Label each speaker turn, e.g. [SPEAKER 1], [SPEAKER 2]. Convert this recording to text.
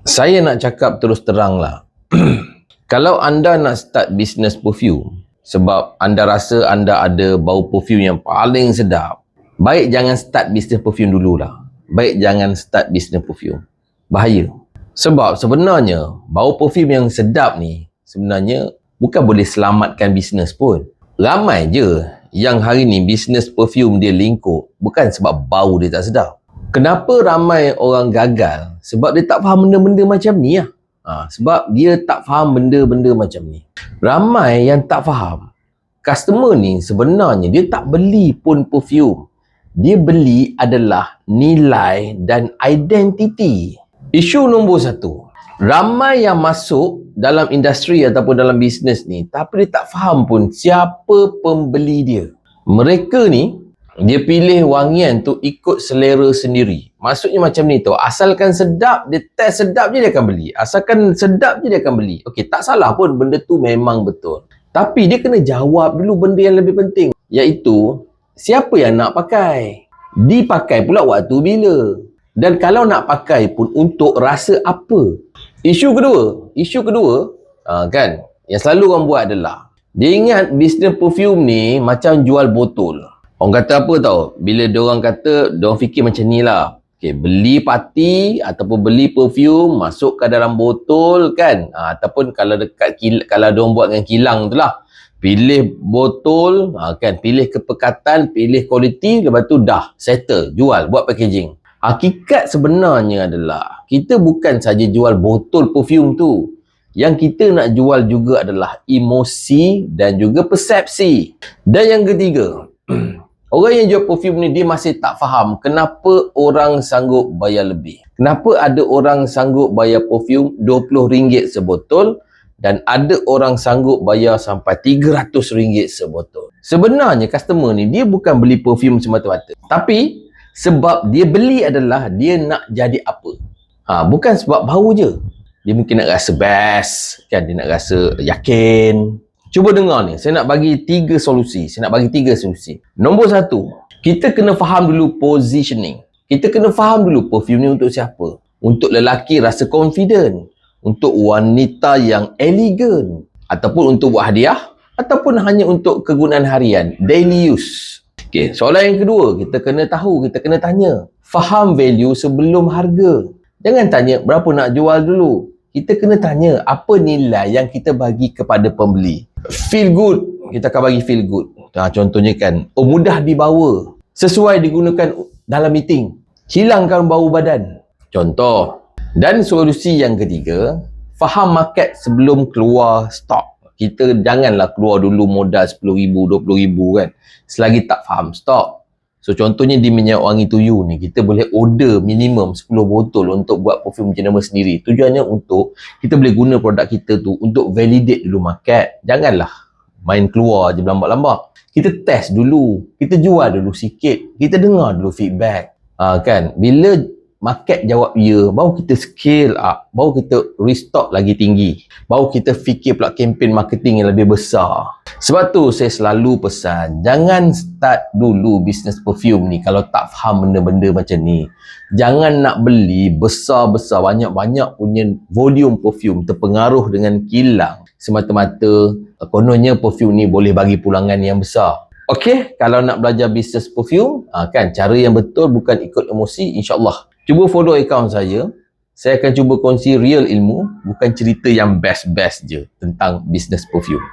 [SPEAKER 1] Saya nak cakap terus terang lah. Kalau anda nak start business perfume, sebab anda rasa anda ada bau perfume yang paling sedap, baik jangan start business perfume dululah. Baik jangan start business perfume. Bahaya. Sebab sebenarnya, bau perfume yang sedap ni, sebenarnya bukan boleh selamatkan bisnes pun. Ramai je yang hari ni bisnes perfume dia lingkup, bukan sebab bau dia tak sedap. Kenapa ramai orang gagal? Sebab dia tak faham benda-benda macam ni lah. Sebab dia tak faham benda-benda macam ni. Ramai yang tak faham. Customer ni sebenarnya dia tak beli pun perfume. Dia beli adalah nilai dan identiti. Isu nombor satu. Ramai yang masuk dalam industri ataupun dalam bisnes ni, tapi dia tak faham pun siapa pembeli dia. Mereka ni, dia pilih wangian tu ikut selera sendiri. Maksudnya macam ni tu. Asalkan sedap, dia test sedap je dia akan beli. Asalkan sedap je dia akan beli. Okey, tak salah pun, benda tu memang betul. Tapi dia kena jawab dulu benda yang lebih penting. Iaitu, siapa yang nak pakai? Dipakai pula waktu bila? Dan kalau nak pakai pun untuk rasa apa? Isu kedua, kan, yang selalu orang buat adalah, dia ingat bisnes perfume ni macam jual botol. Orang kata apa tau? Bila diorang kata, diorang fikir macam ni lah. Okay, beli parti ataupun beli perfume, masuk ke dalam botol kan. Ataupun kalau dekat kalau diorang buat dengan kilang tu lah. Pilih botol, kan, pilih kepekatan, pilih kualiti, lepas tu dah settle, jual, buat packaging. Hakikat sebenarnya adalah, kita bukan saja jual botol perfume tu. Yang kita nak jual juga adalah emosi dan juga persepsi. Dan yang ketiga, orang yang jual perfume ni dia masih tak faham kenapa orang sanggup bayar lebih. Kenapa ada orang sanggup bayar perfume RM20 sebotol dan ada orang sanggup bayar sampai RM300 sebotol. Sebenarnya customer ni dia bukan beli perfume semata-mata. Tapi sebab dia beli adalah dia nak jadi apa. Bukan sebab bau je. Dia mungkin nak rasa best, kan, dia nak rasa yakin. Cuba dengar ni, saya nak bagi tiga solusi. Nombor satu, kita kena faham dulu positioning. Kita kena faham dulu perfume ni untuk siapa. Untuk lelaki rasa confident. Untuk wanita yang elegan. Ataupun untuk buat hadiah. Ataupun hanya untuk kegunaan harian. Daily use. Okay, soalan yang kedua, kita kena tahu, kita kena tanya. Faham value sebelum harga. Jangan tanya berapa nak jual dulu. Kita kena tanya apa nilai yang kita bagi kepada pembeli. Feel good, kita akan bagi feel good. Contohnya kan, mudah dibawa, sesuai digunakan dalam meeting, hilangkan bau badan. Contoh. Dan solusi yang ketiga, faham market sebelum keluar stok. Kita janganlah keluar dulu modal RM10,000, RM20,000 kan, selagi tak faham stok. So contohnya di minyak wangi tuyu ni, kita boleh order minimum 10 botol untuk buat perfume jenama sendiri. Tujuannya untuk kita boleh guna produk kita tu untuk validate dulu market. Janganlah main keluar je berlambak-lambak. Kita test dulu, kita jual dulu sikit, kita dengar dulu feedback. Kan, bila market jawab ya, baru kita scale up, baru kita restock lagi tinggi, baru kita fikir pula kempen marketing yang lebih besar. Sebab tu saya selalu pesan, jangan start dulu bisnes perfume ni kalau tak faham benda-benda macam ni. Jangan nak beli besar-besar, banyak-banyak punya volume perfume terpengaruh dengan kilang semata-mata kononnya perfume ni boleh bagi pulangan yang besar. Okey, kalau nak belajar bisnes perfume, kan, cara yang betul bukan ikut emosi, insyaAllah. Cuba follow akaun saya. Saya akan cuba kongsi real ilmu, bukan cerita yang best-best je tentang bisnes perfume.